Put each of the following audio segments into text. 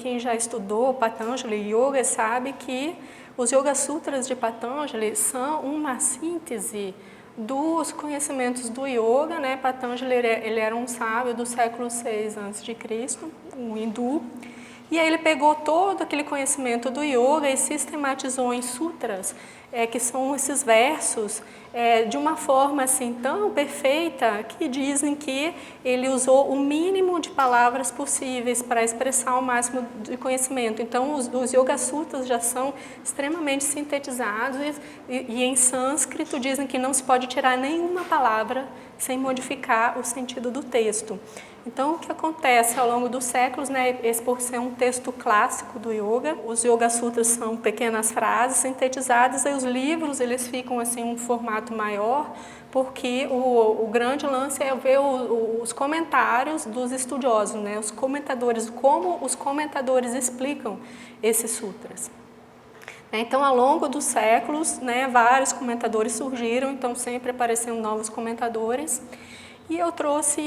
quem já estudou Patanjali Yoga sabe que os Yoga Sutras de Patanjali são uma síntese dos conhecimentos do Yoga, né? Patanjali ele era um sábio do século VI a.C., um hindu, e aí ele pegou todo aquele conhecimento do Yoga e sistematizou em sutras, que são esses versos, de uma forma assim tão perfeita que dizem que ele usou o mínimo de palavras possíveis para expressar o máximo de conhecimento. Então os Yoga Sutras já são extremamente sintetizados e em sânscrito dizem que não se pode tirar nenhuma palavra sem modificar o sentido do texto. Então, o que acontece ao longo dos séculos, né, esse por ser um texto clássico do yoga, os Yoga Sutras são pequenas frases sintetizadas, e os livros eles ficam assim um formato maior, porque o grande lance é ver os comentários dos estudiosos, né, os comentadores, como os comentadores explicam esses sutras. Então, ao longo dos séculos, né, vários comentadores surgiram, então sempre apareceram novos comentadores. E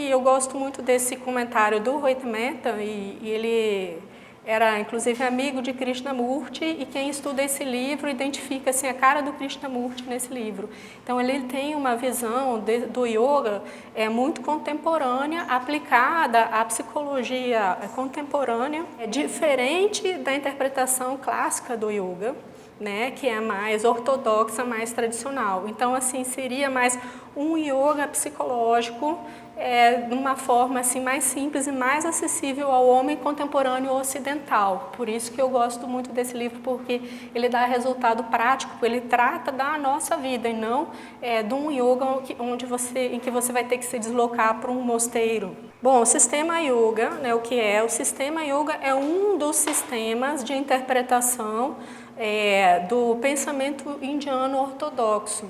eu gosto muito desse comentário do Rohit Mehta, e ele era inclusive amigo de Krishnamurti, e quem estuda esse livro identifica assim, a cara do Krishnamurti nesse livro. Então ele tem uma visão do yoga muito contemporânea, aplicada à psicologia contemporânea, diferente da interpretação clássica do yoga, né, que é mais ortodoxa, mais tradicional. Então, assim, seria mais um yoga psicológico, de uma forma assim, mais simples e mais acessível ao homem contemporâneo ocidental. Por isso que eu gosto muito desse livro, porque ele dá resultado prático, ele trata da nossa vida e não de um yoga em que você vai ter que se deslocar para um mosteiro. Bom, o sistema yoga, né, o que é? O sistema yoga é um dos sistemas de interpretação do pensamento indiano ortodoxo.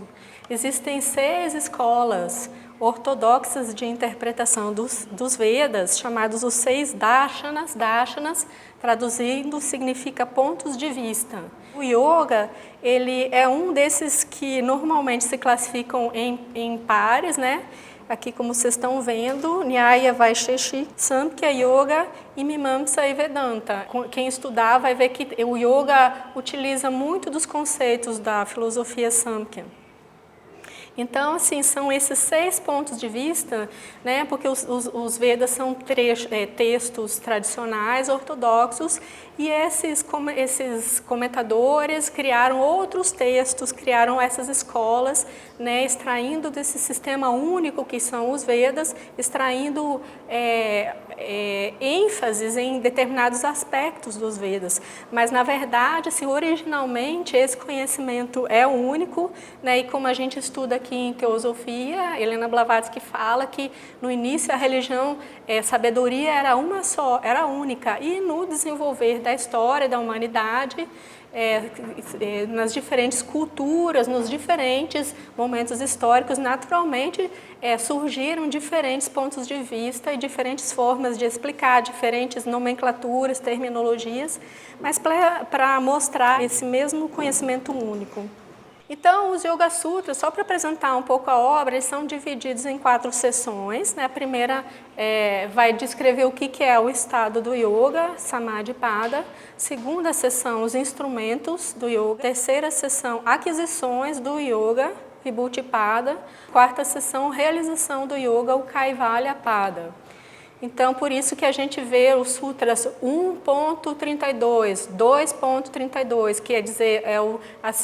Existem 6 escolas ortodoxas de interpretação dos Vedas, chamados os 6 darshanas. Darshanas, traduzindo, significa pontos de vista. O yoga, ele é um desses que normalmente se classificam em pares, né? Aqui, como vocês estão vendo, Nyaya, Vaisheshi, Samkhya Yoga e Mimamsa e Vedanta. Quem estudar vai ver que o yoga utiliza muito dos conceitos da filosofia Samkhya. Então, assim, são esses 6 pontos de vista, né, porque os Vedas são textos tradicionais, ortodoxos, e esses comentadores criaram outros textos, criaram essas escolas, né, extraindo desse sistema único que são os Vedas, extraindo ênfases em determinados aspectos dos Vedas. Mas, na verdade, assim, originalmente, esse conhecimento é único, né, e como a gente estuda aqui em Teosofia, Helena Blavatsky fala que no início a religião, sabedoria era uma só, era única, e no desenvolver da história da humanidade, nas diferentes culturas, nos diferentes momentos históricos, naturalmente surgiram diferentes pontos de vista e diferentes formas de explicar, diferentes nomenclaturas, terminologias, mas para mostrar esse mesmo conhecimento único. Então, os Yoga Sutras, só para apresentar um pouco a obra, eles são divididos em 4 sessões, né? A primeira vai descrever o que é o estado do yoga, Samadhi Pada. Segunda sessão, os instrumentos do yoga. Terceira sessão, aquisições do yoga, Vibhuti Pada. Quarta sessão, realização do yoga, o Kaivalya Pada. Então, por isso que a gente vê os sutras 1.32, 2.32, quer dizer,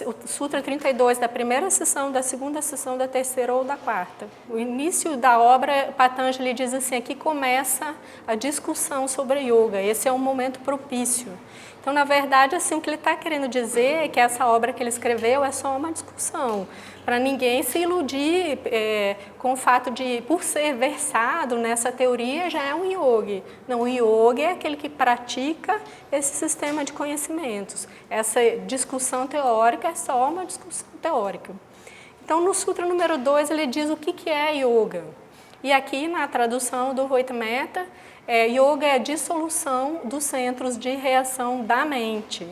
o sutra 32 da primeira sessão, da segunda sessão, da terceira ou da quarta. O início da obra, Patanjali diz assim, aqui começa a discussão sobre yoga, esse é um momento propício. Então, na verdade, assim, o que ele está querendo dizer é que essa obra que ele escreveu é só uma discussão, para ninguém se iludir com o fato de, por ser versado nessa teoria, já é um yogi. Não, o yogi é aquele que pratica esse sistema de conhecimentos. Essa discussão teórica é só uma discussão teórica. Então, no Sutra número 2, ele diz o que é yoga. E aqui, na tradução do Rohit Mehta, yoga é a dissolução dos centros de reação da mente.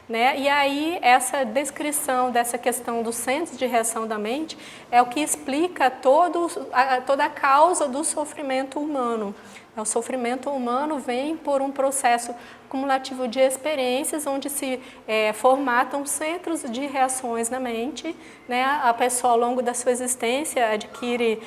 Né? E aí, essa descrição dessa questão dos centros de reação da mente é o que explica toda a causa do sofrimento humano. O sofrimento humano vem por um processo cumulativo de experiências onde se formatam centros de reações na mente, né? A pessoa, ao longo da sua existência, adquire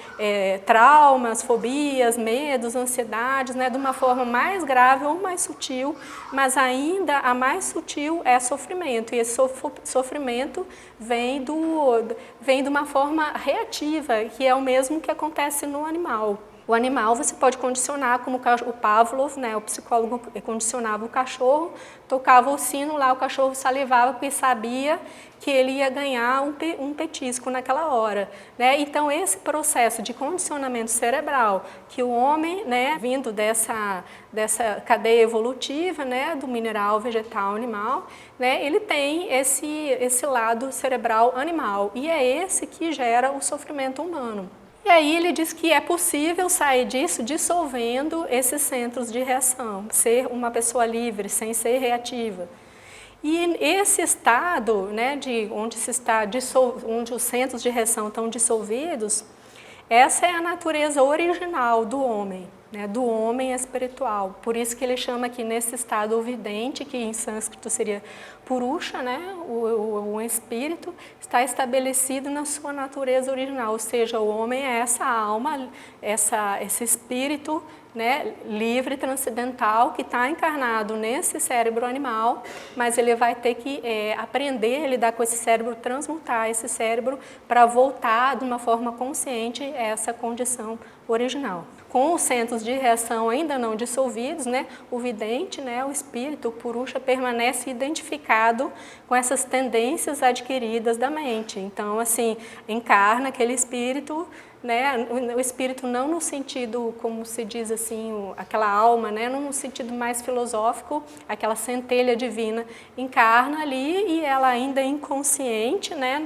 traumas, fobias, medos, ansiedades, né? De uma forma mais grave ou mais sutil, mas ainda a mais sutil é sofrimento, e esse sofrimento vem de uma forma reativa, que é o mesmo que acontece no animal. O animal você pode condicionar, como o Pavlov, né, o psicólogo condicionava o cachorro, tocava o sino lá, o cachorro salivava porque sabia que ele ia ganhar um petisco naquela hora, né? Então esse processo de condicionamento cerebral que o homem, né, vindo dessa cadeia evolutiva, né, do mineral, vegetal, animal, né, ele tem esse lado cerebral animal, e é esse que gera o sofrimento humano. E aí ele diz que é possível sair disso dissolvendo esses centros de reação, ser uma pessoa livre, sem ser reativa. E esse estado, né, onde os centros de reação estão dissolvidos, essa é a natureza original do homem, né, do homem espiritual. Por isso que ele chama aqui nesse estado o vidente, que em sânscrito seria Purusha, né, o espírito, está estabelecido na sua natureza original, ou seja, o homem é essa alma, esse espírito, né, livre, transcendental, que está encarnado nesse cérebro animal, mas ele vai ter que aprender a lidar com esse cérebro, transmutar esse cérebro para voltar de uma forma consciente a essa condição original. Com os centros de reação ainda não dissolvidos, né, o vidente, né, o espírito, o Purusha, permanece identificado com essas tendências adquiridas da mente. Então, assim, encarna aquele espírito, né, o espírito não no sentido, como se diz assim, aquela alma, né, no sentido mais filosófico, aquela centelha divina, encarna ali e ela ainda é inconsciente, né,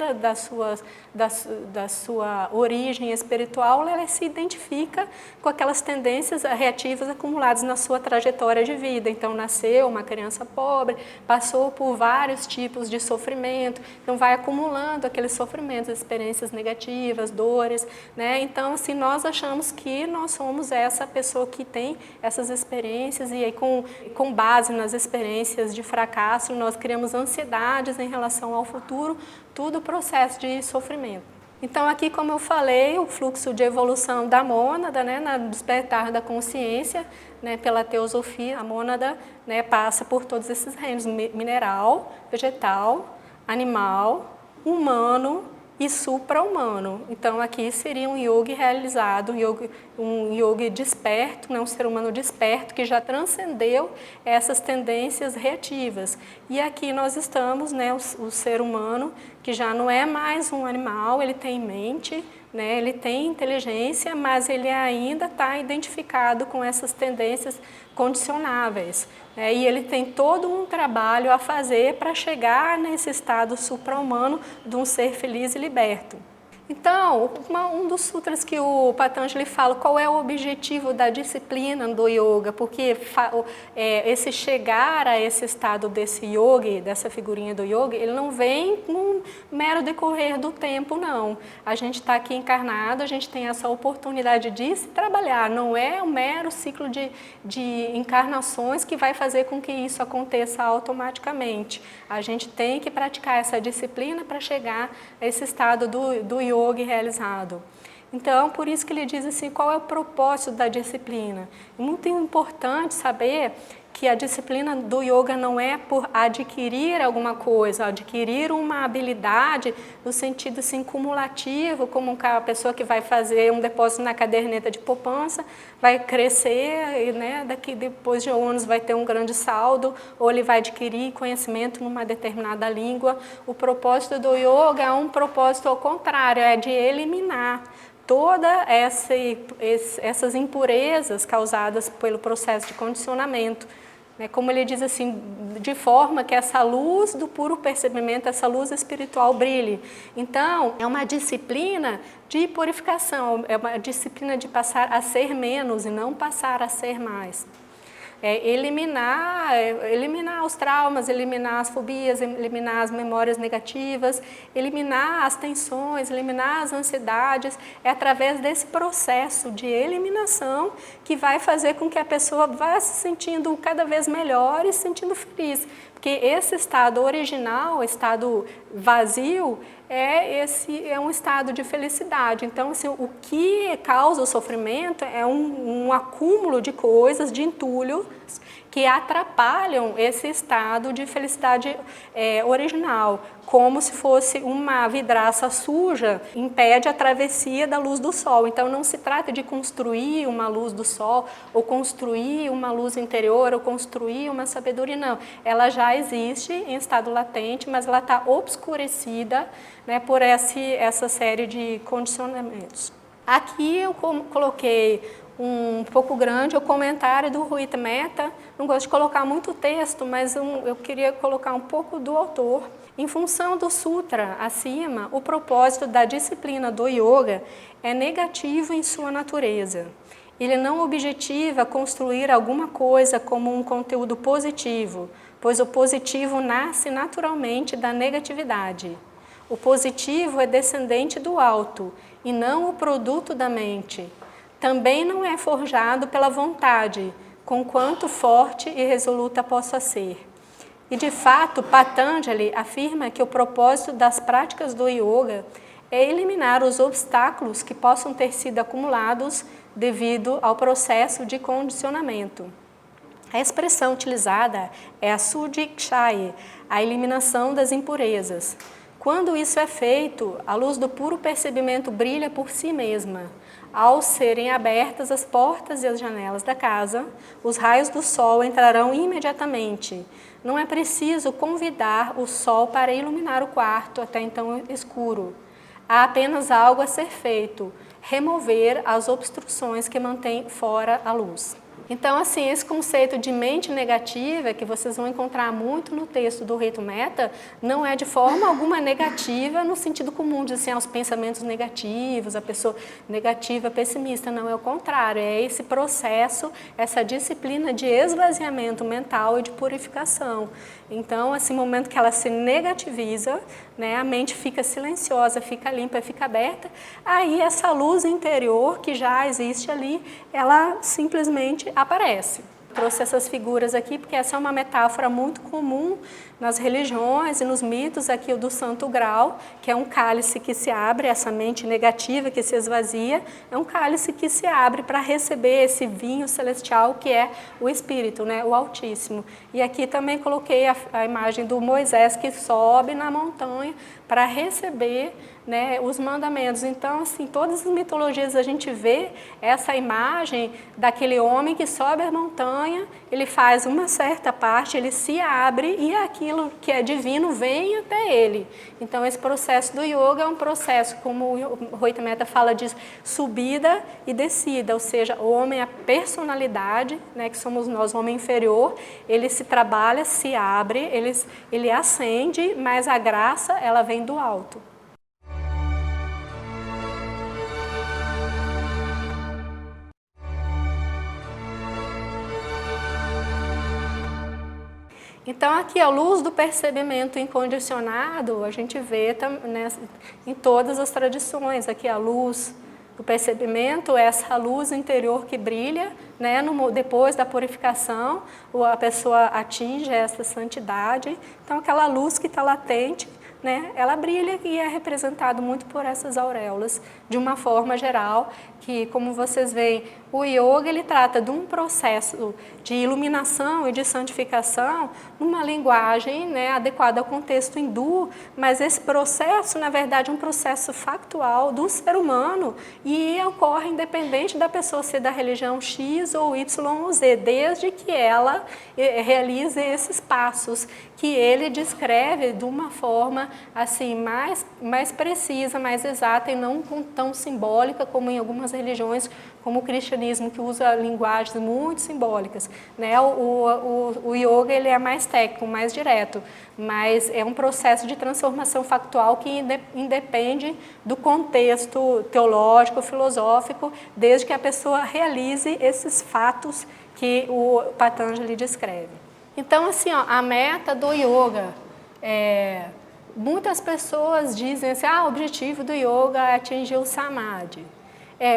da sua origem espiritual, ela se identifica com aquelas tendências reativas acumuladas na sua trajetória de vida. Então, nasceu uma criança pobre, passou por vários tipos de sofrimento, então vai acumulando aqueles sofrimentos, experiências negativas, dores, né? Então, assim, nós achamos que nós somos essa pessoa que tem essas experiências, e aí com base nas experiências de fracasso, nós criamos ansiedades em relação ao futuro, tudo processo de sofrimento. Então, aqui, como eu falei, o fluxo de evolução da mônada, né, no despertar da consciência, né, pela teosofia, a mônada, né, passa por todos esses reinos: mineral, vegetal, animal, humano e supra-humano. Então, aqui seria um yogi realizado, um yogi desperto, né, um ser humano desperto que já transcendeu essas tendências reativas. E aqui nós estamos, né, o ser humano que já não é mais um animal, ele tem mente, né, ele tem inteligência, mas ele ainda está identificado com essas tendências condicionáveis, né, e ele tem todo um trabalho a fazer para chegar nesse estado supra-humano de um ser feliz e liberto. Então, um dos sutras que o Patanjali fala qual é o objetivo da disciplina do yoga, porque esse chegar a esse estado desse yogi, dessa figurinha do yogi, ele não vem num mero decorrer do tempo, não. A gente está aqui encarnado, a gente tem essa oportunidade de se trabalhar, não é um mero ciclo de encarnações que vai fazer com que isso aconteça automaticamente. A gente tem que praticar essa disciplina para chegar a esse estado do yogi realizado. Então, por isso que ele diz assim, qual é o propósito da disciplina? É muito importante saber que a disciplina do yoga não é por adquirir alguma coisa, adquirir uma habilidade no sentido assim, cumulativo, como a pessoa que vai fazer um depósito na caderneta de poupança, vai crescer, né, daqui depois de anos vai ter um grande saldo, ou ele vai adquirir conhecimento numa determinada língua. O propósito do yoga é um propósito ao contrário, é de eliminar todas essas impurezas causadas pelo processo de condicionamento. Como ele diz assim, de forma que essa luz do puro percebimento, essa luz espiritual brilhe. Então, é uma disciplina de purificação, é uma disciplina de passar a ser menos e não passar a ser mais. eliminar os traumas, eliminar as fobias, eliminar as memórias negativas, eliminar as tensões, eliminar as ansiedades. É através desse processo de eliminação que vai fazer com que a pessoa vá se sentindo cada vez melhor e se sentindo feliz. Porque esse estado original, estado vazio, é um estado de felicidade. Então, assim, o que causa o sofrimento é um acúmulo de coisas, de entulhos, que atrapalham esse estado de felicidade original, como se fosse uma vidraça suja, impede a travessia da luz do sol. Então não se trata de construir uma luz do sol, ou construir uma luz interior, ou construir uma sabedoria, não. Ela já existe em estado latente, mas ela está obscurecida, né, por essa série de condicionamentos. Aqui eu coloquei um pouco grande o comentário do Rui Mehta. Não gosto de colocar muito texto, mas eu queria colocar um pouco do autor. Em função do sutra acima, o propósito da disciplina do yoga é negativo em sua natureza. Ele não objetiva construir alguma coisa como um conteúdo positivo, pois o positivo nasce naturalmente da negatividade. O positivo é descendente do alto e não o produto da mente. Também não é forjado pela vontade, conquanto forte e resoluta possa ser. E de fato, Patanjali afirma que o propósito das práticas do yoga é eliminar os obstáculos que possam ter sido acumulados devido ao processo de condicionamento. A expressão utilizada é a sudhikshaya, a eliminação das impurezas. Quando isso é feito, a luz do puro percebimento brilha por si mesma. Ao serem abertas as portas e as janelas da casa, os raios do sol entrarão imediatamente. Não é preciso convidar o sol para iluminar o quarto, até então escuro. Há apenas algo a ser feito: remover as obstruções que mantêm fora a luz. Então, assim, esse conceito de mente negativa, que vocês vão encontrar muito no texto do Rui Mehta, não é de forma alguma negativa no sentido comum de assim, os pensamentos negativos, a pessoa negativa, pessimista. Não, é o contrário, é esse processo, essa disciplina de esvaziamento mental e de purificação. Então, esse momento que ela se negativiza, né, a mente fica silenciosa, fica limpa, fica aberta, aí essa luz interior que já existe ali, ela simplesmente aparece. Trouxe essas figuras aqui porque essa é uma metáfora muito comum nas religiões e nos mitos, aqui o do Santo Grau, que é um cálice que se abre, essa mente negativa que se esvazia, é um cálice que se abre para receber esse vinho celestial que é o Espírito, né, o Altíssimo. E aqui também coloquei a imagem do Moisés que sobe na montanha para receber, né, os mandamentos. Então, assim, todas as mitologias a gente vê essa imagem daquele homem que sobe a montanha, ele faz uma certa parte, ele se abre e aquilo que é divino vem até ele. Então, esse processo do yoga é um processo, como o Rui Mehta fala disso, subida e descida, ou seja, o homem, a personalidade, né, que somos nós, o homem inferior, ele se trabalha, se abre, ele ascende, mas a graça, ela vem do alto. Então, aqui a luz do percebimento incondicionado, a gente vê em todas as tradições. Aqui a luz do percebimento, essa luz interior que brilha, né, depois da purificação, a pessoa atinge essa santidade. Então, aquela luz que está latente, né, ela brilha e é representado muito por essas auréolas, de uma forma geral, que, como vocês veem, o yoga ele trata de um processo de iluminação e de santificação numa linguagem, né, adequada ao contexto hindu, mas esse processo, na verdade, é um processo factual do ser humano e ocorre independente da pessoa ser da religião X ou Y ou Z, desde que ela realize esses passos que ele descreve de uma forma assim mais precisa, mais exata e não tão simbólica como em algumas religiões, como o cristianismo, que usa linguagens muito simbólicas, né? O yoga ele é mais técnico, mais direto, mas é um processo de transformação factual que independe do contexto teológico, filosófico, desde que a pessoa realize esses fatos que o Patanjali descreve. Então, assim, ó, a meta do yoga, muitas pessoas dizem assim, o objetivo do yoga é atingir o samadhi.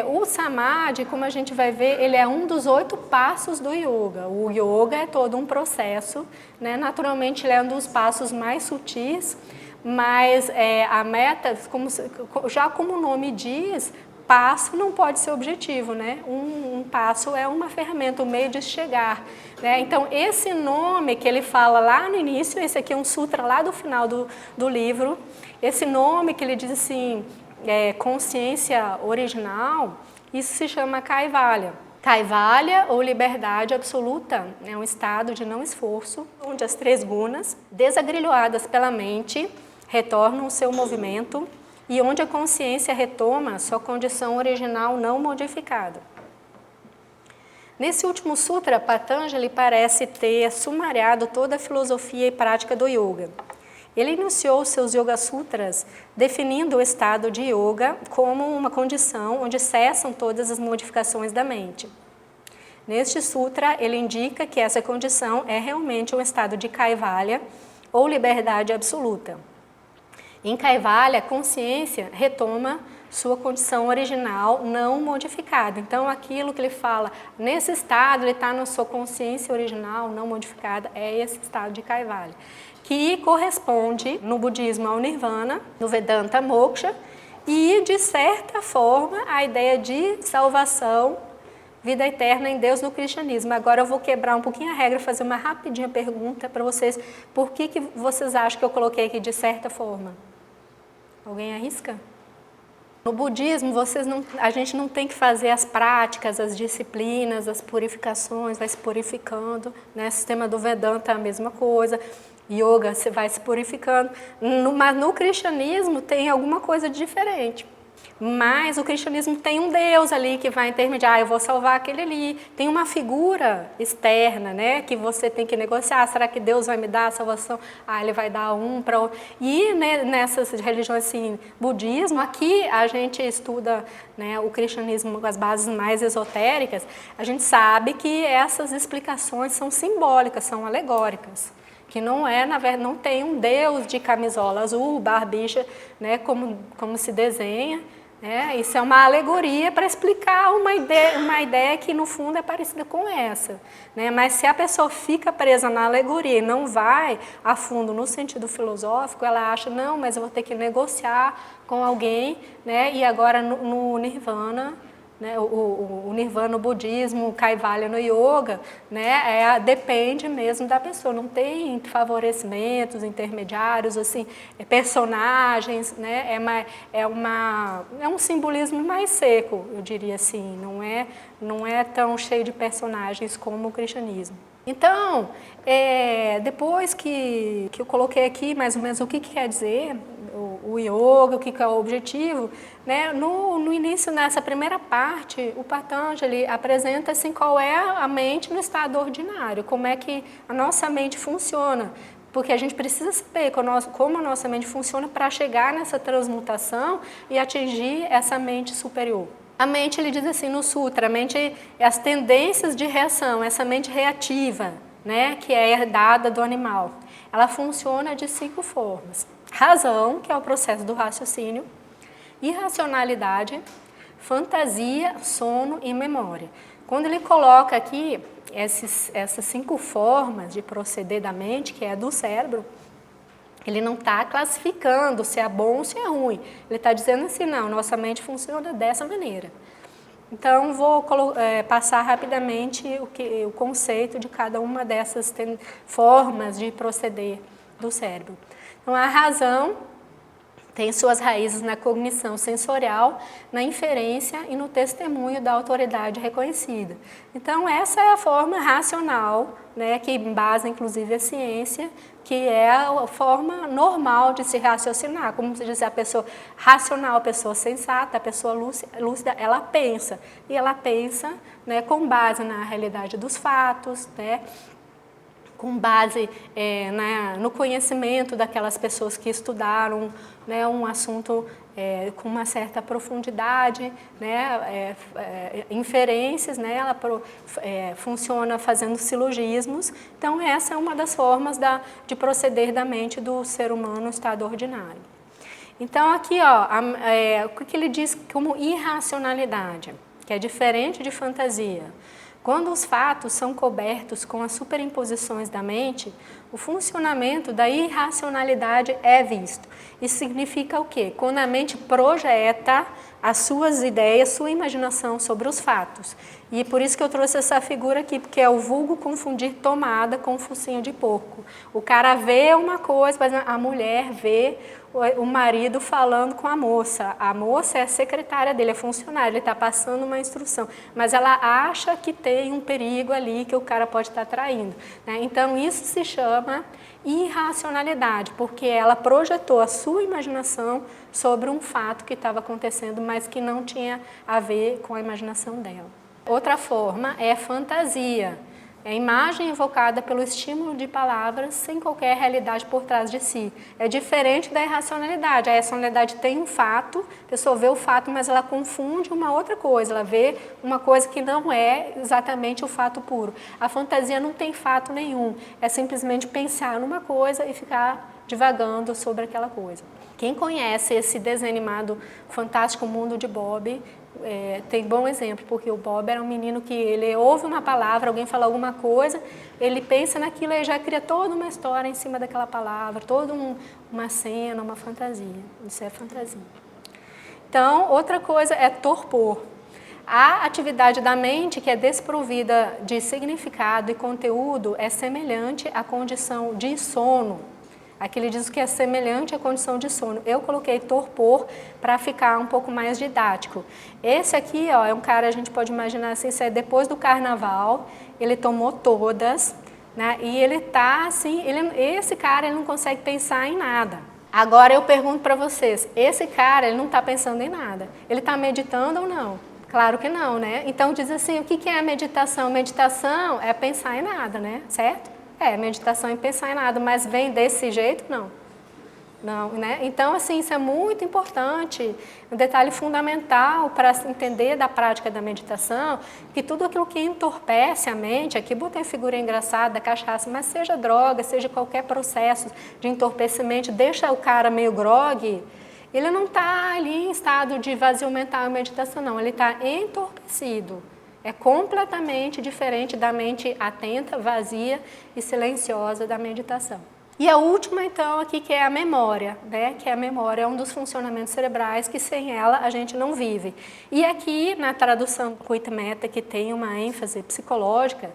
O samadhi, como a gente vai ver, ele é um dos 8 passos do yoga. O yoga é todo um processo, né? Naturalmente ele é um dos passos mais sutis, mas a meta, já como o nome diz, passo não pode ser objetivo, né? Um passo é uma ferramenta, um meio de chegar, né? Então, esse nome que ele fala lá no início, esse aqui é um sutra lá do final do livro, esse nome que ele diz assim, consciência original, isso se chama Kaivalya. Kaivalya, ou liberdade absoluta, é um estado de não esforço, onde as 3 gunas, desagrilhoadas pela mente, retornam o seu movimento e onde a consciência retoma sua condição original não modificada. Nesse último sutra, Patanjali parece ter sumariado toda a filosofia e prática do yoga. Ele iniciou seus Yoga Sutras definindo o estado de yoga como uma condição onde cessam todas as modificações da mente. Neste sutra, ele indica que essa condição é realmente um estado de Kaivalya, ou liberdade absoluta. Em Kaivalya, a consciência retoma sua condição original não modificada. Então, aquilo que ele fala, nesse estado, ele está na sua consciência original não modificada, é esse estado de Kaivalya, que corresponde no budismo ao nirvana, no Vedanta moksha, e, de certa forma, a ideia de salvação, vida eterna em Deus no cristianismo. Agora eu vou quebrar um pouquinho a regra, fazer uma rapidinha pergunta para vocês. Por que vocês acham que eu coloquei aqui de certa forma? Alguém arrisca? No budismo, a gente não tem que fazer as práticas, as disciplinas, as purificações, vai se purificando, né? O sistema do Vedanta é a mesma coisa, yoga você vai se purificando, mas no cristianismo tem alguma coisa diferente. Mas o cristianismo tem um Deus ali que vai intermediar, eu vou salvar aquele ali. Tem uma figura externa, né, que você tem que negociar. Será que Deus vai me dar a salvação? Ele vai dar um para outro. E né, nessas religiões assim, budismo, aqui a gente estuda, né, o cristianismo com as bases mais esotéricas, a gente sabe que essas explicações são simbólicas, são alegóricas. Que não na verdade, não tem um Deus de camisola azul, barbicha, né, como se desenha. Isso é uma alegoria para explicar uma ideia que no fundo é parecida com essa, né? Mas se a pessoa fica presa na alegoria e não vai a fundo no sentido filosófico, ela acha, não, mas eu vou ter que negociar com alguém, né? E agora no nirvana, né? O nirvana no budismo, o Kaivalya no yoga, né? Depende mesmo da pessoa, não tem favorecimentos intermediários, assim, personagens, né? É um simbolismo mais seco, eu diria assim, não é tão cheio de personagens como o cristianismo. Então, depois que eu coloquei aqui mais ou menos o que quer dizer o yoga, o que é o objetivo, né? No início, nessa primeira parte, o Patanjali apresenta assim, qual é a mente no estado ordinário, como é que a nossa mente funciona, porque a gente precisa saber como a nossa mente funciona para chegar nessa transmutação e atingir essa mente superior. A mente, ele diz assim no sutra, a mente é as tendências de reação, essa mente reativa, né, que é herdada do animal. Ela funciona de 5 formas. Razão, que é o processo do raciocínio, irracionalidade, fantasia, sono e memória. Quando ele coloca aqui essas 5 formas de proceder da mente, que é do cérebro, ele não está classificando se é bom ou se é ruim. Ele está dizendo assim, não, nossa mente funciona dessa maneira. Então, vou passar rapidamente o conceito de cada uma dessas formas de proceder do cérebro. Então, a razão tem suas raízes na cognição sensorial, na inferência e no testemunho da autoridade reconhecida. Então, essa é a forma racional, né, que embasa inclusive a ciência, que é a forma normal de se raciocinar. Como se diz, a pessoa racional, a pessoa sensata, a pessoa lúcida, ela pensa. E ela pensa, né, com base na realidade dos fatos, né, com base no conhecimento daquelas pessoas que estudaram, né, um assunto com uma certa profundidade, né, inferências, né, ela funciona fazendo silogismos. Então, essa é uma das formas de proceder da mente do ser humano no estado ordinário. Então, aqui, ó, o que ele diz como irracionalidade, que é diferente de fantasia. Quando os fatos são cobertos com as superimposições da mente, o funcionamento da irracionalidade é visto. Isso significa o quê? Quando a mente projeta as suas ideias, sua imaginação sobre os fatos. E por isso que eu trouxe essa figura aqui, porque é o vulgo confundir tomada com focinho de porco. O cara vê uma coisa, mas a mulher vê o marido falando com a moça é a secretária dele, é funcionária, ele está passando uma instrução, mas ela acha que tem um perigo ali que o cara pode estar traindo, né? Então isso se chama irracionalidade, porque ela projetou a sua imaginação sobre um fato que estava acontecendo, mas que não tinha a ver com a imaginação dela. Outra forma é fantasia. É a imagem evocada pelo estímulo de palavras sem qualquer realidade por trás de si. É diferente da irracionalidade. A irracionalidade tem um fato, a pessoa vê o fato, mas ela confunde uma outra coisa, ela vê uma coisa que não é exatamente o fato puro. A fantasia não tem fato nenhum, é simplesmente pensar numa coisa e ficar divagando sobre aquela coisa. Quem conhece esse desenho animado Fantástico Mundo de Bob, tem bom exemplo, porque o Bob era um menino que ele ouve uma palavra, alguém fala alguma coisa, ele pensa naquilo e já cria toda uma história em cima daquela palavra, toda uma cena, uma fantasia. Isso é fantasia. Então, outra coisa é torpor. A atividade da mente que é desprovida de significado e conteúdo é semelhante à condição de sono. Aqui ele diz que é semelhante à condição de sono. Eu coloquei torpor para ficar um pouco mais didático. Esse aqui, ó, é um cara, a gente pode imaginar assim, isso é depois do carnaval, ele tomou todas, né? E ele tá assim, esse cara ele não consegue pensar em nada. Agora eu pergunto para vocês, esse cara ele não está pensando em nada, ele está meditando ou não? Claro que não, né? Então diz assim, o que é a meditação? Meditação é pensar em nada, né? Certo? Meditação é pensar em nada, mas vem desse jeito? Não. Não, né? Então, assim, isso é muito importante, um detalhe fundamental para entender da prática da meditação, que tudo aquilo que entorpece a mente, aqui botei a figura engraçada da cachaça, mas seja droga, seja qualquer processo de entorpecimento, deixa o cara meio grogue, ele não está ali em estado de vazio mental e meditação, não, ele está entorpecido. É completamente diferente da mente atenta, vazia e silenciosa da meditação. E a última, então, aqui que é a memória, né? Que a memória é um dos funcionamentos cerebrais que sem ela a gente não vive. E aqui, na tradução Kuitmeta, que tem uma ênfase psicológica,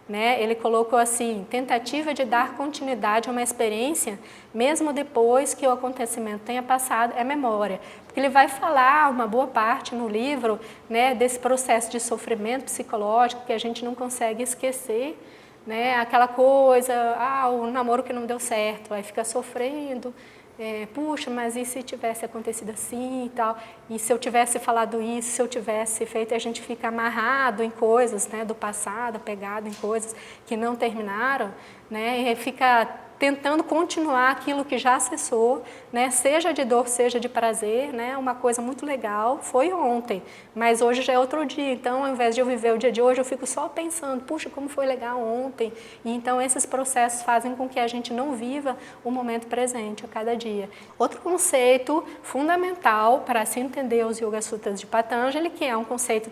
né? Ele colocou assim, tentativa de dar continuidade a uma experiência, mesmo depois que o acontecimento tenha passado, é memória. Porque ele vai falar uma boa parte no livro, né, desse processo de sofrimento psicológico que a gente não consegue esquecer, né, aquela coisa, o namoro que não deu certo, aí fica sofrendo, puxa, mas e se tivesse acontecido assim e tal, e se eu tivesse falado isso, se eu tivesse feito, a gente fica amarrado em coisas, né, do passado, apegado em coisas que não terminaram, né, e fica tentando continuar aquilo que já cessou, né? Seja de dor, seja de prazer, né? Uma coisa muito legal foi ontem, mas hoje já é outro dia, então ao invés de eu viver o dia de hoje, eu fico só pensando, puxa, como foi legal ontem, e então esses processos fazem com que a gente não viva o momento presente a cada dia. Outro conceito fundamental para se entender os Yoga Sutras de Patanjali, que é um conceito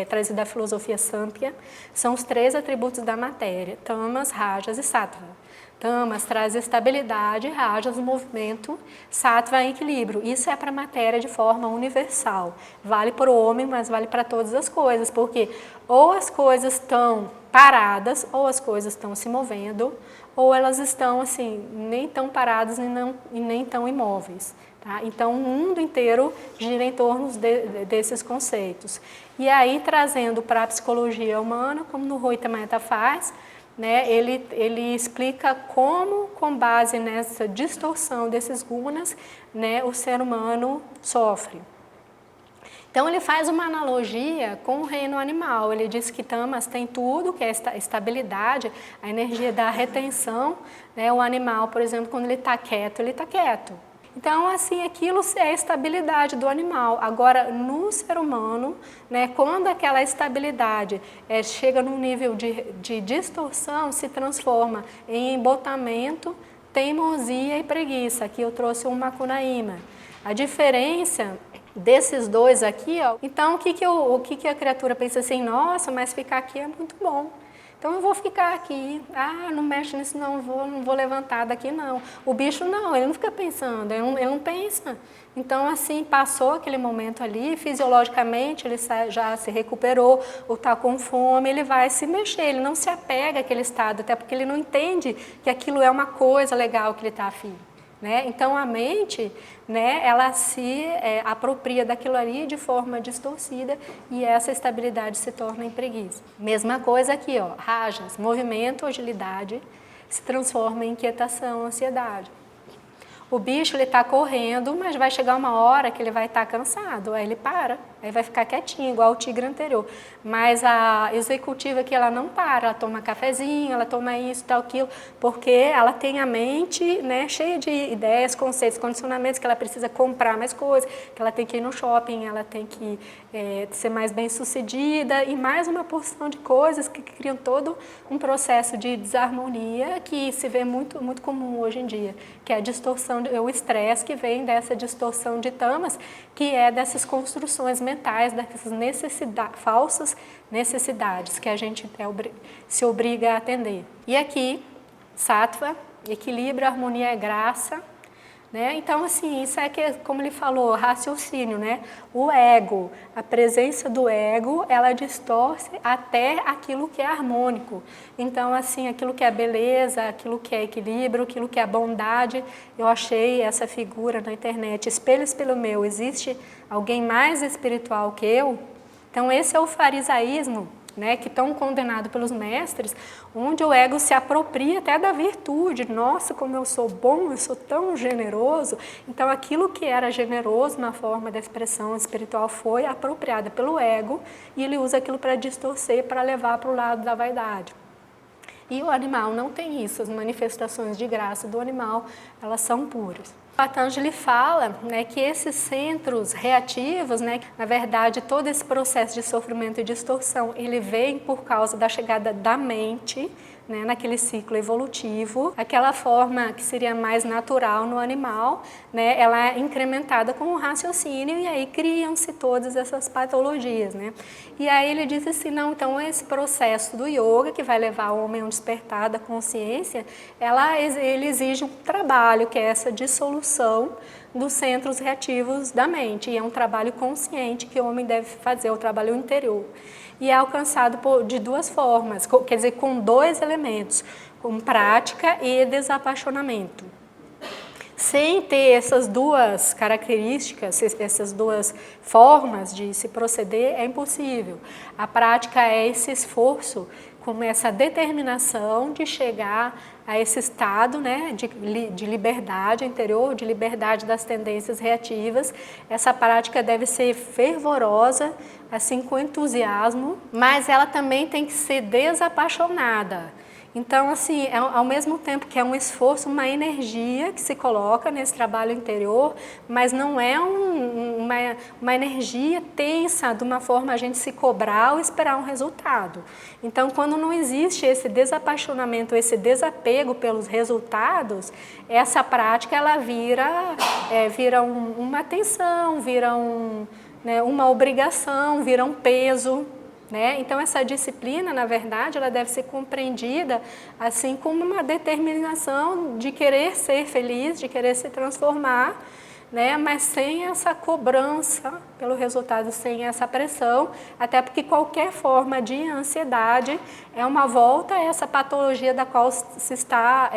trazido da filosofia Samkhya, são os 3 atributos da matéria, tamas, rajas e sattva. Tamas traz estabilidade, rajas, movimento, sattva, equilíbrio. Isso é para a matéria de forma universal. Vale para o homem, mas vale para todas as coisas, porque ou as coisas estão paradas, ou as coisas estão se movendo, ou elas estão assim, nem tão paradas e nem tão imóveis. Tá? Então, o mundo inteiro gira em torno desses conceitos. E aí, trazendo para a psicologia humana, como no Ruitameta faz, né, ele explica como, com base nessa distorção desses gunas, né, o ser humano sofre. Então ele faz uma analogia com o reino animal, ele diz que tamas tem tudo, que é a estabilidade, a energia da retenção, né? O animal, por exemplo, quando ele está quieto, ele está quieto. Então, assim, aquilo é a estabilidade do animal. Agora, no ser humano, né, quando aquela estabilidade chega num nível de distorção, se transforma em embotamento, teimosia e preguiça. Aqui eu trouxe um Macunaíma. A diferença desses dois aqui, ó, então o que a criatura pensa assim, nossa, mas ficar aqui é muito bom. Então eu vou ficar aqui, não mexe nisso não vou levantar daqui não. O bicho não, ele não fica pensando, ele não pensa. Então assim, passou aquele momento ali, fisiologicamente ele já se recuperou, ou está com fome, ele vai se mexer, ele não se apega àquele estado, até porque ele não entende que aquilo é uma coisa legal que ele está afim. Né? Então a mente, né, ela se apropria daquilo ali de forma distorcida e essa estabilidade se torna em preguiça. Mesma coisa aqui, ó, rajas, movimento, agilidade se transforma em inquietação, ansiedade. O bicho ele está correndo, mas vai chegar uma hora que ele vai estar cansado, aí ele para, aí vai ficar quietinho, igual o tigre anterior. Mas a executiva aqui, ela não para, ela toma cafezinho, ela toma isso, tal, aquilo, porque ela tem a mente, né, cheia de ideias, conceitos, condicionamentos, que ela precisa comprar mais coisas, que ela tem que ir no shopping, ela tem que ser mais bem-sucedida e mais uma porção de coisas que criam todo um processo de desarmonia que se vê muito, muito comum hoje em dia, que é a distorção, o estresse que vem dessa distorção de tamas, que é dessas construções mentais, dessas falsas necessidades que a gente se obriga a atender. E aqui, sattva, equilíbrio, harmonia é graça. Né? Então, assim, isso é que, como ele falou, raciocínio, né? O ego, a presença do ego, ela distorce até aquilo que é harmônico. Então, assim, aquilo que é beleza, aquilo que é equilíbrio, aquilo que é bondade, eu achei essa figura na internet, espelho pelo meu, existe alguém mais espiritual que eu? Então, esse é o farisaísmo, né, que estão condenados pelos mestres, onde o ego se apropria até da virtude. Nossa, como eu sou bom, eu sou tão generoso. Então, aquilo que era generoso na forma da expressão espiritual foi apropriada pelo ego e ele usa aquilo para distorcer, para levar para o lado da vaidade. E o animal não tem isso, as manifestações de graça do animal, elas são puras. Patanjali fala, né, que esses centros reativos, né, na verdade todo esse processo de sofrimento e distorção, ele vem por causa da chegada da mente, né, naquele ciclo evolutivo, aquela forma que seria mais natural no animal, né, ela é incrementada com o raciocínio e aí criam-se todas essas patologias. Né? E aí ele diz assim, não, então esse processo do yoga, que vai levar o homem a um despertar da consciência, ele exige um trabalho, que é essa dissolução dos centros reativos da mente, e é um trabalho consciente que o homem deve fazer, o trabalho interior. E é alcançado de duas formas, quer dizer, com dois elementos, com prática e desapaixonamento. Sem ter essas duas características, essas duas formas de se proceder, é impossível. A prática é esse esforço, com essa determinação de chegar a esse estado, né, de liberdade interior, de liberdade das tendências reativas. Essa prática deve ser fervorosa, assim, com entusiasmo, mas ela também tem que ser desapaixonada. Então, assim, ao mesmo tempo que é um esforço, uma energia que se coloca nesse trabalho interior, mas não é uma energia tensa, de uma forma a gente se cobrar ou esperar um resultado. Então, quando não existe esse desapaixonamento, esse desapego pelos resultados, essa prática ela vira uma tensão, vira uma obrigação, vira um peso. Né? Então essa disciplina, na verdade, ela deve ser compreendida assim como uma determinação de querer ser feliz, de querer se transformar, né? Mas sem essa cobrança pelo resultado, sem essa pressão, até porque qualquer forma de ansiedade é uma volta a essa patologia da qual se está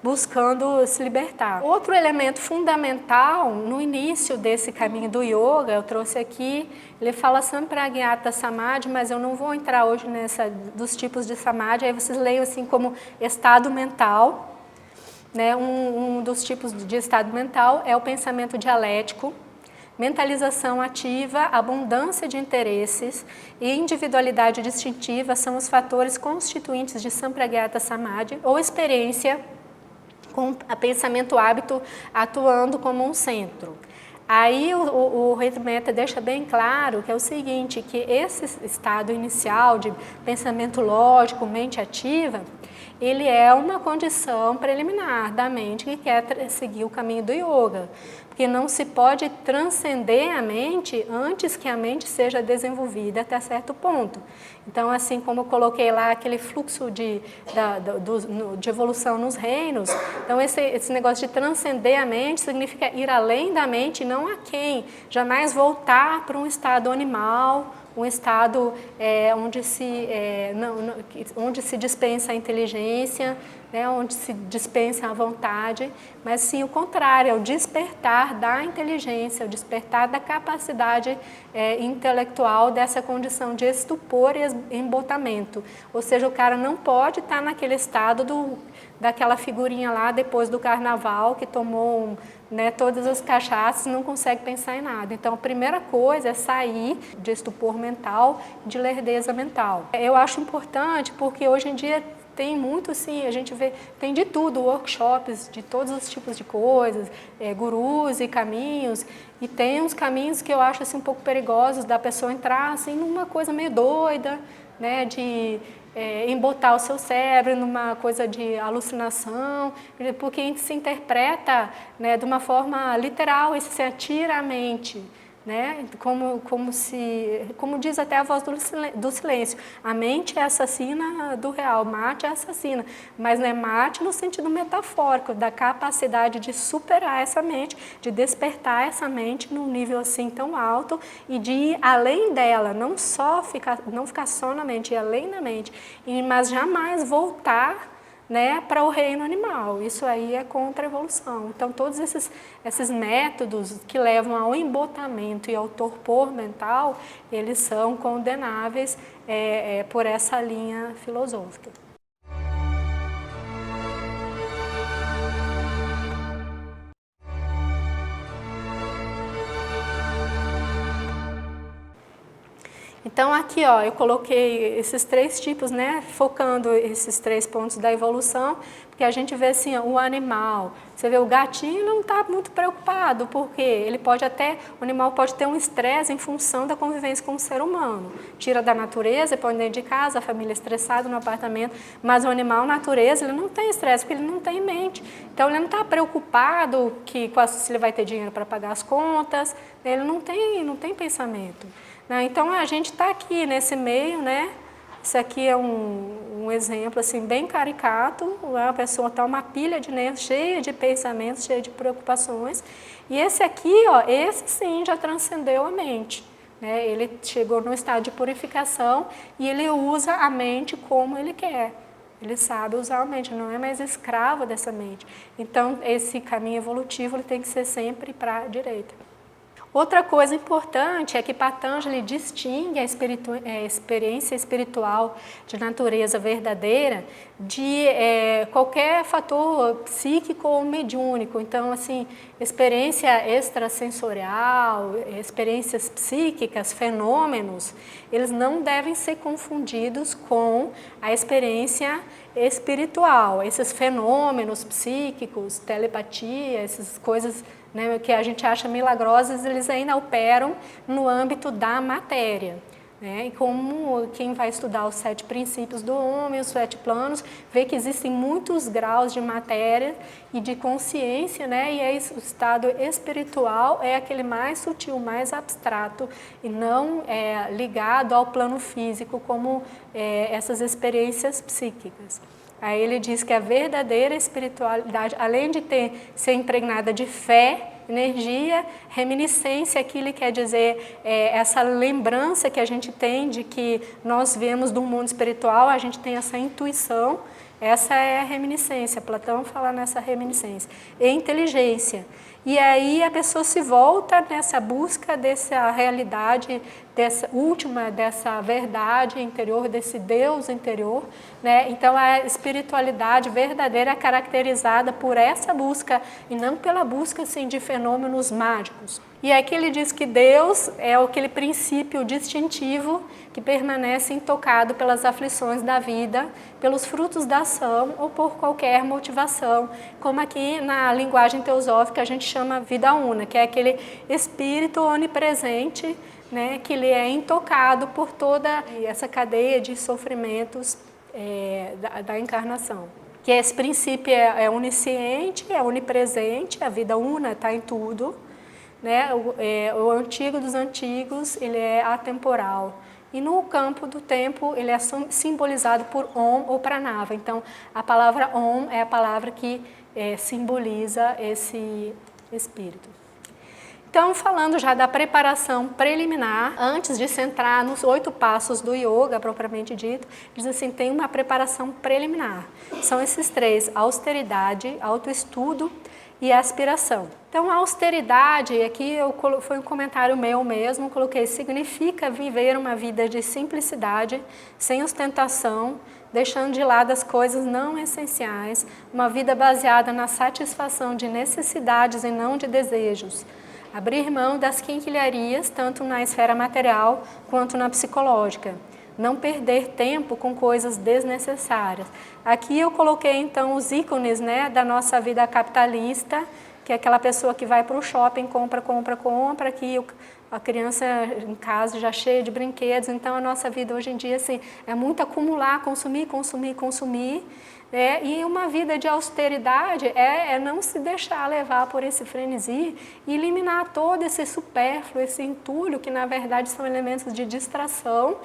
buscando se libertar. Outro elemento fundamental no início desse caminho do yoga, eu trouxe aqui, ele fala Sampragnata Samadhi, mas eu não vou entrar hoje dos tipos de Samadhi, aí vocês leiam assim como estado mental. Né, um dos tipos de estado mental é o pensamento dialético, mentalização ativa, abundância de interesses e individualidade distintiva são os fatores constituintes de Sampragyata Samadhi, ou experiência com pensamento hábito atuando como um centro. Aí o Mehta deixa bem claro que é o seguinte, que esse estado inicial de pensamento lógico, mente ativa, ele é uma condição preliminar da mente que quer seguir o caminho do yoga, porque não se pode transcender a mente antes que a mente seja desenvolvida até certo ponto. Então, assim como eu coloquei lá aquele fluxo de evolução nos reinos, então esse negócio de transcender a mente significa ir além da mente e não aquém, jamais voltar para um estado animal, um estado onde se dispensa a inteligência, né, onde se dispensa a vontade, mas sim o contrário, é o despertar da inteligência, o despertar da capacidade intelectual dessa condição de estupor e embotamento. Ou seja, o cara não pode estar naquele estado daquela figurinha lá depois do carnaval que tomou todas as cachaças e não consegue pensar em nada. Então, a primeira coisa é sair de estupor mental, de lerdeza mental. Eu acho importante porque hoje em dia tem muito, sim, a gente vê, tem de tudo, workshops de todos os tipos de coisas, gurus e caminhos, e tem uns caminhos que eu acho assim, um pouco perigosos da pessoa entrar assim, numa coisa meio doida, né, de embotar o seu cérebro numa coisa de alucinação, porque se interpreta, né, de uma forma literal, isso se atira à mente, né? Como diz até a voz do silêncio, a mente é assassina do real, mate é assassina, mas não é mate no sentido metafórico, da capacidade de superar essa mente, de despertar essa mente num nível assim tão alto e de ir além dela, não ficar só na mente, ir além da mente, mas jamais voltar, né, para o reino animal. Isso aí é contra a evolução. Então, todos esses métodos que levam ao embotamento e ao torpor mental, eles são condenáveis por essa linha filosófica. Então aqui, ó, eu coloquei esses 3 tipos, né, focando esses 3 pontos da evolução, porque a gente vê assim, ó, o animal, você vê o gatinho não está muito preocupado, porque o animal pode ter um estresse em função da convivência com o ser humano. Tira da natureza, põe dentro de casa, a família estressada no apartamento, mas o animal, natureza, ele não tem estresse, porque ele não tem mente. Então ele não está preocupado se ele vai ter dinheiro para pagar as contas, ele não tem pensamento. Então, a gente está aqui nesse meio, né? Isso aqui é um exemplo assim, bem caricato, a pessoa está uma pilha de nervos, cheia de pensamentos, cheia de preocupações. E esse aqui, ó, esse sim já transcendeu a mente, né? Ele chegou num estado de purificação e ele usa a mente como ele quer. Ele sabe usar a mente, não é mais escravo dessa mente. Então, esse caminho evolutivo ele tem que ser sempre para a direita. Outra coisa importante é que Patanjali distingue a experiência espiritual de natureza verdadeira de qualquer fator psíquico ou mediúnico. Então, assim, experiência extrasensorial, experiências psíquicas, fenômenos, eles não devem ser confundidos com a experiência espiritual. Esses fenômenos psíquicos, telepatia, essas coisas, né, que a gente acha milagrosas, eles ainda operam no âmbito da matéria. Né? E como quem vai estudar os 7 princípios do homem, os 7 planos, vê que existem muitos graus de matéria e de consciência, né? E o estado espiritual é aquele mais sutil, mais abstrato e não ligado ao plano físico como essas experiências psíquicas. Aí ele diz que a verdadeira espiritualidade, além de ser impregnada de fé, energia, reminiscência, aqui ele quer dizer essa lembrança que a gente tem de que nós vemos do mundo espiritual, a gente tem essa intuição, essa é a reminiscência, Platão fala nessa reminiscência, e inteligência. E aí a pessoa se volta nessa busca dessa realidade, dessa verdade interior, desse Deus interior, né? Então a espiritualidade verdadeira é caracterizada por essa busca e não pela busca assim, de fenômenos mágicos. E aqui ele diz que Deus é aquele princípio distintivo que permanece intocado pelas aflições da vida, pelos frutos da ação ou por qualquer motivação, como aqui na linguagem teosófica a gente chama vida una, que é aquele espírito onipresente, né, que ele é intocado por toda essa cadeia de sofrimentos da encarnação. Que esse princípio é onisciente, é onipresente, a vida una está em tudo, né? O antigo dos antigos, ele é atemporal. E no campo do tempo, ele é simbolizado por Om ou Pranava. Então, a palavra Om é a palavra que simboliza esse espírito. Então, falando já da preparação preliminar, antes de se entrar nos 8 passos do yoga, propriamente dito, diz assim, tem uma preparação preliminar. São esses 3, austeridade, autoestudo e aspiração. Então, a austeridade, aqui foi um comentário meu mesmo, coloquei, significa viver uma vida de simplicidade, sem ostentação, deixando de lado as coisas não essenciais, uma vida baseada na satisfação de necessidades e não de desejos. Abrir mão das quinquilharias, tanto na esfera material quanto na psicológica. Não perder tempo com coisas desnecessárias. Aqui eu coloquei então os ícones, né, da nossa vida capitalista, que é aquela pessoa que vai para o shopping, compra, que a criança em casa já cheia de brinquedos. Então a nossa vida hoje em dia assim, é muito acumular, consumir. E uma vida de austeridade é não se deixar levar por esse frenesi e eliminar todo esse supérfluo, esse entulho, que na verdade são elementos de distração,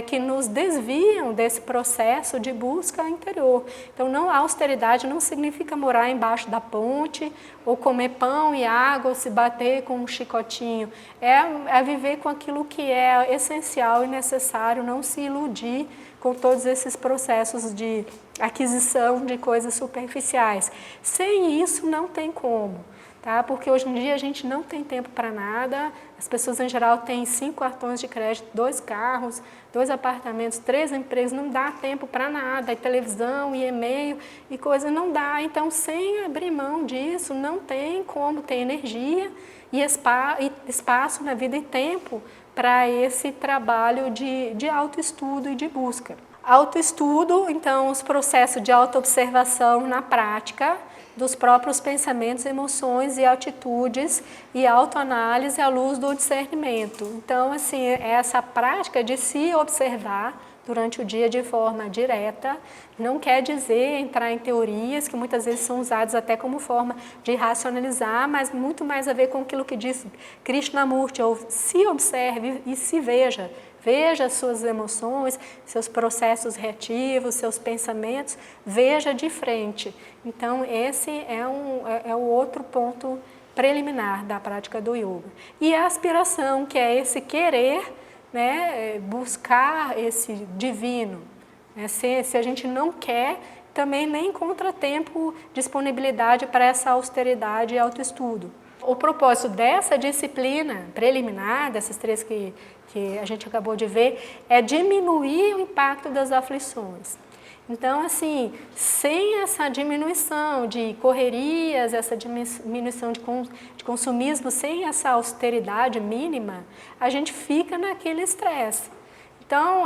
que nos desviam desse processo de busca interior. Então, a austeridade não significa morar embaixo da ponte, ou comer pão e água, ou se bater com um chicotinho. É viver com aquilo que é essencial e necessário, não se iludir com todos esses processos de aquisição de coisas superficiais. Sem isso não tem como, tá? Porque hoje em dia a gente não tem tempo para nada, as pessoas em geral têm 5 cartões de crédito, 2 carros, 2 apartamentos, 3 empregos, não dá tempo para nada, e televisão, e e-mail, e coisa não dá. Então, sem abrir mão disso, não tem como ter energia e espaço na vida e tempo para esse trabalho de autoestudo e de busca. Autoestudo, então, os processos de autoobservação na prática dos próprios pensamentos, emoções e atitudes e autoanálise à luz do discernimento. Então, assim, essa prática de se observar durante o dia de forma direta não quer dizer entrar em teorias que muitas vezes são usadas até como forma de racionalizar, mas muito mais a ver com aquilo que diz Krishnamurti, ou se observe e se veja. Veja as suas emoções, seus processos reativos, seus pensamentos, veja de frente. Então, esse é o outro ponto preliminar da prática do yoga. E a aspiração, que é esse querer, né, buscar esse divino. Né? Se a gente não quer, também nem encontra tempo, disponibilidade para essa austeridade e autoestudo. O propósito dessa disciplina preliminar, dessas 3 que a gente acabou de ver, é diminuir o impacto das aflições. Então, assim, sem essa diminuição de correrias, essa diminuição de consumismo, sem essa austeridade mínima, a gente fica naquele estresse. Então,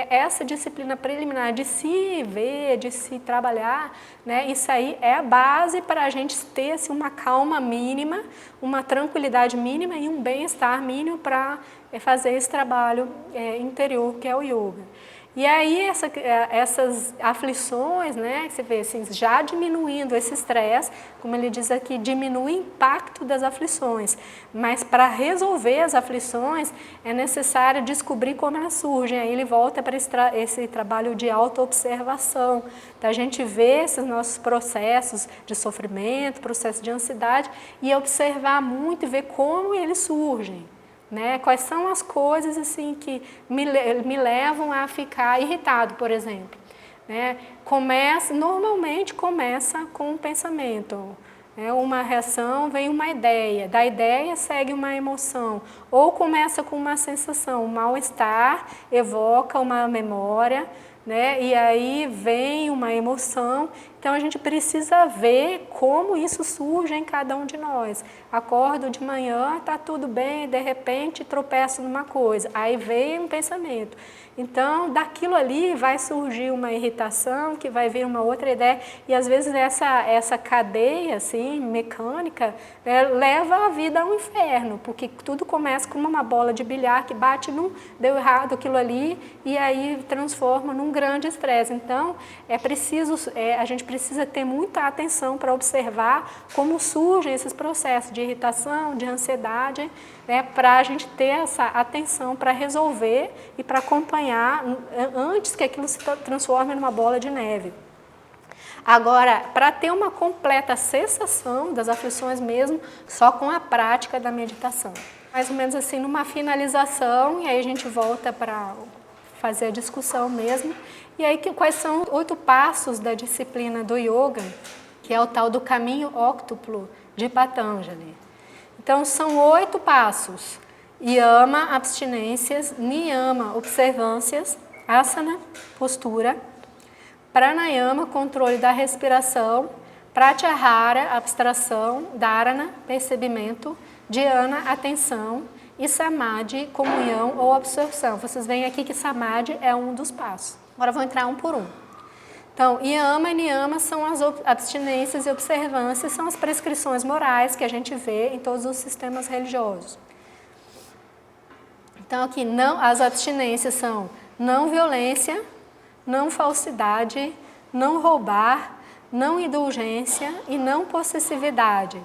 essa disciplina preliminar de se ver, de se trabalhar, né, isso aí é a base para a gente ter assim, uma calma mínima, uma tranquilidade mínima e um bem-estar mínimo para fazer esse trabalho interior que é o yoga. E aí essas aflições, né, você vê assim, já diminuindo esse estresse, como ele diz aqui, diminui o impacto das aflições. Mas para resolver as aflições é necessário descobrir como elas surgem. Aí ele volta para esse trabalho de autoobservação, da gente ver esses nossos processos de sofrimento, processo de ansiedade e observar muito e ver como eles surgem. Né? Quais são as coisas assim, que me levam a ficar irritado, por exemplo. Né? Normalmente começa com um pensamento. Uma reação, vem uma ideia, da ideia segue uma emoção, ou começa com uma sensação, um mal-estar, evoca uma memória, né? E aí vem uma emoção Então a gente precisa ver como isso surge em cada um de nós. Acordo de manhã, está tudo bem, de repente tropeço numa coisa, aí vem um pensamento. Então, daquilo ali vai surgir uma irritação, que vai vir uma outra ideia, e às vezes essa cadeia assim, mecânica, né, leva a vida ao inferno, porque tudo começa como uma bola de bilhar que bate num, deu errado aquilo ali, e aí transforma num grande estresse. Então, a gente precisa ter muita atenção para observar como surgem esses processos de irritação, de ansiedade, né, para a gente ter essa atenção para resolver e para acompanhar antes que aquilo se transforme numa bola de neve. Agora, para ter uma completa cessação das aflições mesmo, só com a prática da meditação. Mais ou menos assim, numa finalização, e aí a gente volta para fazer a discussão mesmo. E aí, quais são 8 passos da disciplina do yoga, que é o tal do caminho óctuplo de Patanjali. Então, são 8 passos. Yama, abstinências, niyama, observâncias, asana, postura, pranayama, controle da respiração, pratyahara, abstração, dharana, percebimento, dhyana, atenção, e samadhi, comunhão ou absorção. Vocês veem aqui que samadhi é um dos passos. Agora vou entrar um por um. Então, yama e niyama são as abstinências e observâncias, são as prescrições morais que a gente vê em todos os sistemas religiosos. Então, aqui, as abstinências são não violência, não falsidade, não roubar, não indulgência e não possessividade.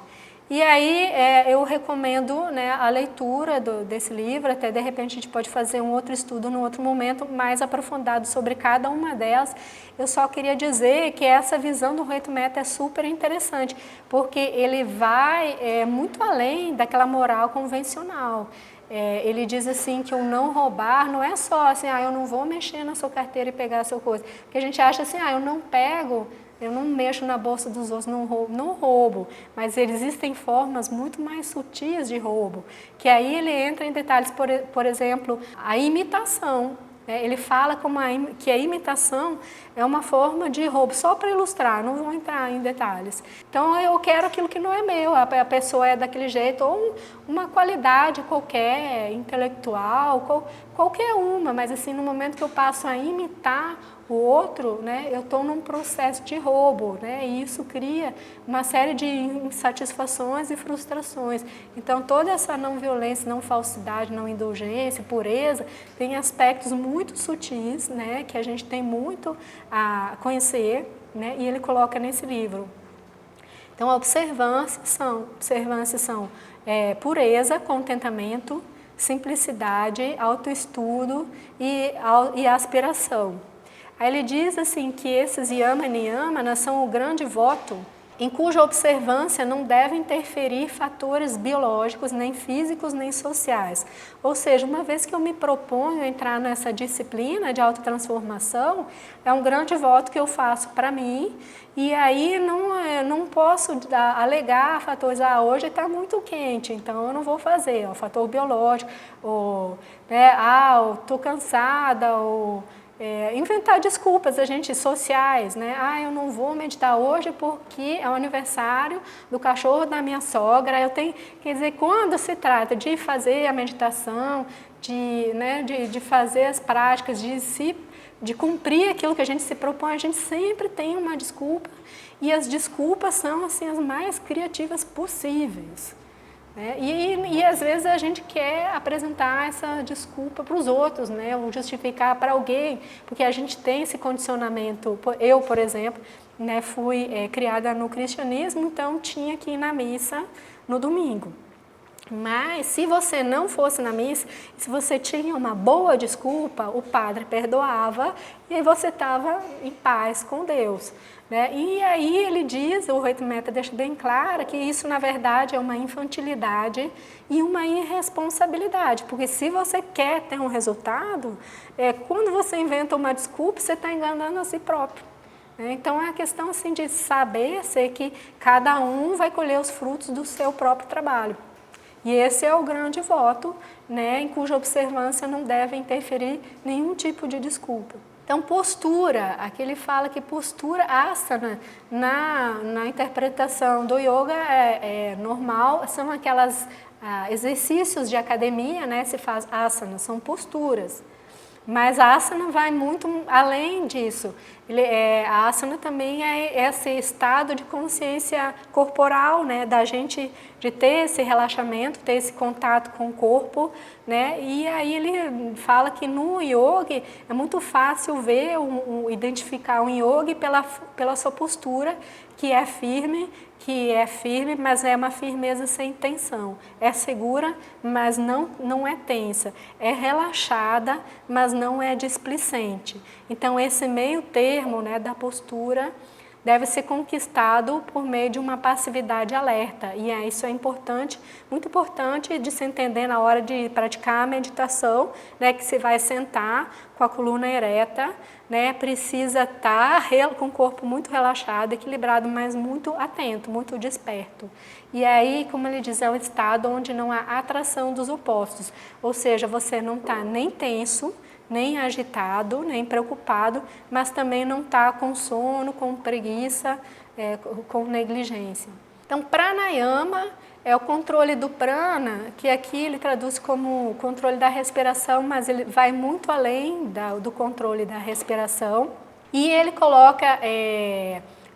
E aí eu recomendo, né, a leitura desse livro, até de repente a gente pode fazer um outro estudo num outro momento mais aprofundado sobre cada uma delas. Eu só queria dizer que essa visão do Reto Metta é super interessante, porque ele vai muito além daquela moral convencional. Ele diz assim que o não roubar não é só assim, eu não vou mexer na sua carteira e pegar a sua coisa. Porque a gente acha assim, eu não pego, eu não mexo na bolsa dos outros, não roubo. Mas existem formas muito mais sutis de roubo, que aí ele entra em detalhes, por exemplo, a imitação. Ele fala que a imitação é uma forma de roubo, só para ilustrar, não vou entrar em detalhes. Então, eu quero aquilo que não é meu, a pessoa é daquele jeito, ou uma qualidade qualquer, intelectual, qualquer uma, mas assim, no momento que eu passo a imitar o outro, né, eu estou num processo de roubo, né, e isso cria uma série de insatisfações e frustrações. Então, toda essa não violência, não falsidade, não indulgência, pureza, tem aspectos muito sutis, né, que a gente tem muito a conhecer, né, e ele coloca nesse livro. Então, observâncias são pureza, contentamento, simplicidade, autoestudo e aspiração. Aí ele diz assim que esses yama e niyama são o grande voto em cuja observância não devem interferir fatores biológicos, nem físicos, nem sociais. Ou seja, uma vez que eu me proponho entrar nessa disciplina de autotransformação, é um grande voto que eu faço para mim, e aí não posso alegar fatores, hoje está muito quente, então eu não vou fazer, o fator biológico, ou eu estou cansada, ou inventar desculpas sociais, né? Eu não vou meditar hoje porque é o aniversário do cachorro da minha sogra. Quer dizer, quando se trata de fazer a meditação, de fazer as práticas, de cumprir aquilo que a gente se propõe, a gente sempre tem uma desculpa, e as desculpas são assim as mais criativas possíveis. E às vezes a gente quer apresentar essa desculpa para os outros, né? Ou justificar para alguém, porque a gente tem esse condicionamento. Eu, por exemplo, né, fui criada no cristianismo, então tinha que ir na missa no domingo. Mas se você não fosse na missa, se você tinha uma boa desculpa, o padre perdoava e aí você estava em paz com Deus. Né? E aí ele diz, o Reto Metta deixa bem claro que isso na verdade é uma infantilidade e uma irresponsabilidade, porque se você quer ter um resultado, quando você inventa uma desculpa, você está enganando a si próprio. Então é a questão assim, de saber ser que cada um vai colher os frutos do seu próprio trabalho. E esse é o grande voto, né, em cuja observância não deve interferir nenhum tipo de desculpa. Então, postura, aqui ele fala que postura, asana, na interpretação do yoga é normal, são aquelas exercícios de academia, né? Se faz asana, são posturas. Mas a asana vai muito além disso. A asana também é esse estado de consciência corporal, né? Da gente de ter esse relaxamento, ter esse contato com o corpo, né? E aí ele fala que no yoga é muito fácil ver, identificar um yogi pela sua postura, que é firme, mas é uma firmeza sem tensão. É segura, mas não é tensa. É relaxada, mas não é displicente. Então, esse meio termo, né, da postura deve ser conquistado por meio de uma passividade alerta. E isso é importante, muito importante de se entender na hora de praticar a meditação, né, que você vai sentar com a coluna ereta, né, precisa estar com o corpo muito relaxado, equilibrado, mas muito atento, muito desperto. E aí, como ele diz, é um estado onde não há atração dos opostos, ou seja, você não está nem tenso, nem agitado, nem preocupado, mas também não está com sono, com preguiça, com negligência. Então, pranayama é o controle do prana, que aqui ele traduz como controle da respiração, mas ele vai muito além do controle da respiração. E ele coloca,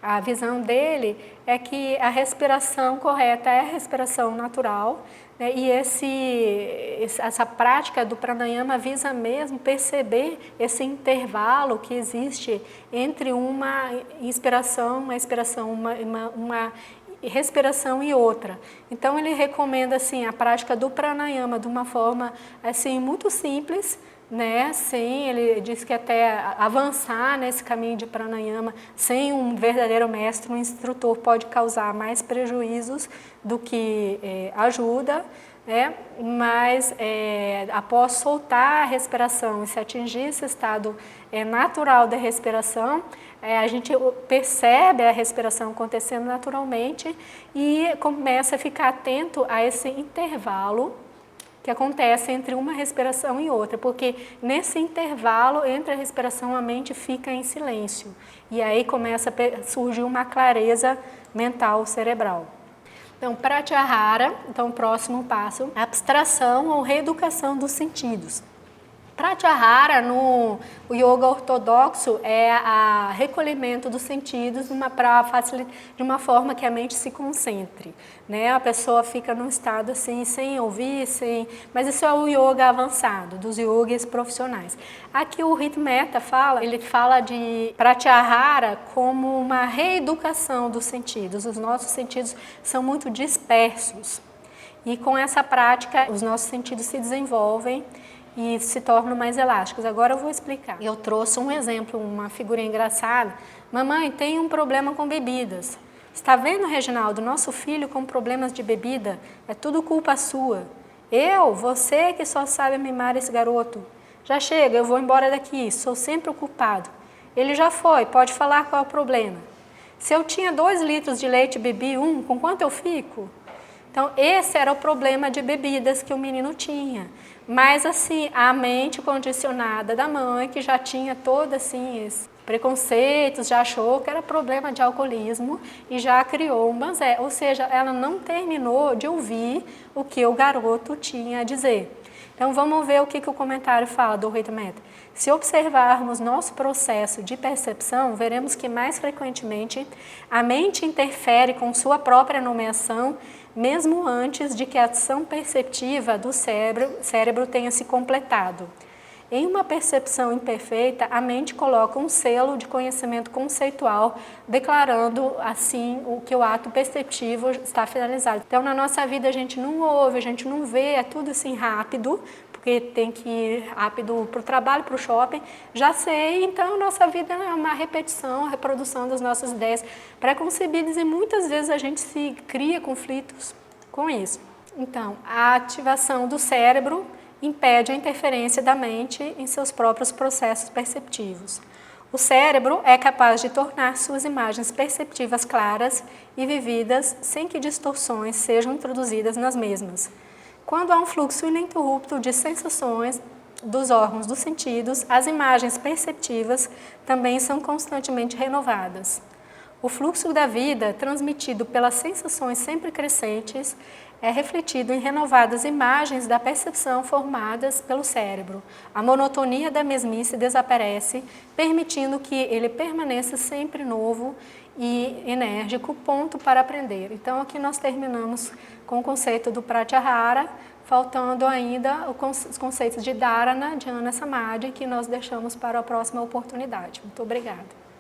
a visão dele é que a respiração correta é a respiração natural, né? E essa prática do pranayama visa mesmo perceber esse intervalo que existe entre uma inspiração, uma expiração, uma respiração e outra. Então ele recomenda assim a prática do pranayama de uma forma assim muito simples, né? Sim, ele diz que até avançar nesse caminho de pranayama sem um verdadeiro mestre, um instrutor, pode causar mais prejuízos do que ajuda, né? Mas após soltar a respiração e se atingir esse estado natural da respiração, a gente percebe a respiração acontecendo naturalmente e começa a ficar atento a esse intervalo que acontece entre uma respiração e outra, porque nesse intervalo entre a respiração a mente fica em silêncio e aí começa a surgir uma clareza mental cerebral. Então, pratyahara, então o próximo passo, abstração ou reeducação dos sentidos. Pratyahara no yoga ortodoxo é a recolhimento dos sentidos de uma forma que a mente se concentre, né? A pessoa fica num estado assim, sem ouvir, mas isso é o yoga avançado, dos yogis profissionais. Aqui o Ritmeta ele fala de Pratyahara como uma reeducação dos sentidos. Os nossos sentidos são muito dispersos e com essa prática os nossos sentidos se desenvolvem e se tornam mais elásticos. Agora eu vou explicar. Eu trouxe um exemplo, uma figurinha engraçada. Mamãe, tem um problema com bebidas. Está vendo, Reginaldo, nosso filho com problemas de bebida? É tudo culpa sua. Você que só sabe mimar esse garoto. Já chega, eu vou embora daqui, sou sempre o culpado. Ele já foi, pode falar qual é o problema. Se eu tinha 2 litros de leite e bebi 1, com quanto eu fico? Então, esse era o problema de bebidas que o menino tinha. Mas, assim, a mente condicionada da mãe, que já tinha todo, assim, esse preconceitos, já achou que era problema de alcoolismo e já criou um banzé. Ou seja, ela não terminou de ouvir o que o garoto tinha a dizer. Então, vamos ver o que o comentário fala do Ritmeta. Se observarmos nosso processo de percepção, veremos que mais frequentemente a mente interfere com sua própria nomeação, mesmo antes de que a ação perceptiva do cérebro tenha se completado. Em uma percepção imperfeita, a mente coloca um selo de conhecimento conceitual, declarando assim o que o ato perceptivo está finalizado. Então, na nossa vida a gente não ouve, a gente não vê, é tudo assim rápido, porque tem que ir rápido para o trabalho, para o shopping, já sei, então nossa vida é uma repetição, reprodução das nossas ideias pré-concebidas e muitas vezes a gente se cria conflitos com isso. Então, a ativação do cérebro impede a interferência da mente em seus próprios processos perceptivos. O cérebro é capaz de tornar suas imagens perceptivas claras e vividas sem que distorções sejam introduzidas nas mesmas. Quando há um fluxo ininterrupto de sensações, dos órgãos dos sentidos, as imagens perceptivas também são constantemente renovadas. O fluxo da vida, transmitido pelas sensações sempre crescentes, é refletido em renovadas imagens da percepção formadas pelo cérebro. A monotonia da mesmice desaparece, permitindo que ele permaneça sempre novo e enérgico, ponto para aprender. Então, aqui nós terminamos com o conceito do Pratyahara, faltando ainda os conceitos de Dharana, Dhyana, Samadhi, que nós deixamos para a próxima oportunidade. Muito obrigada.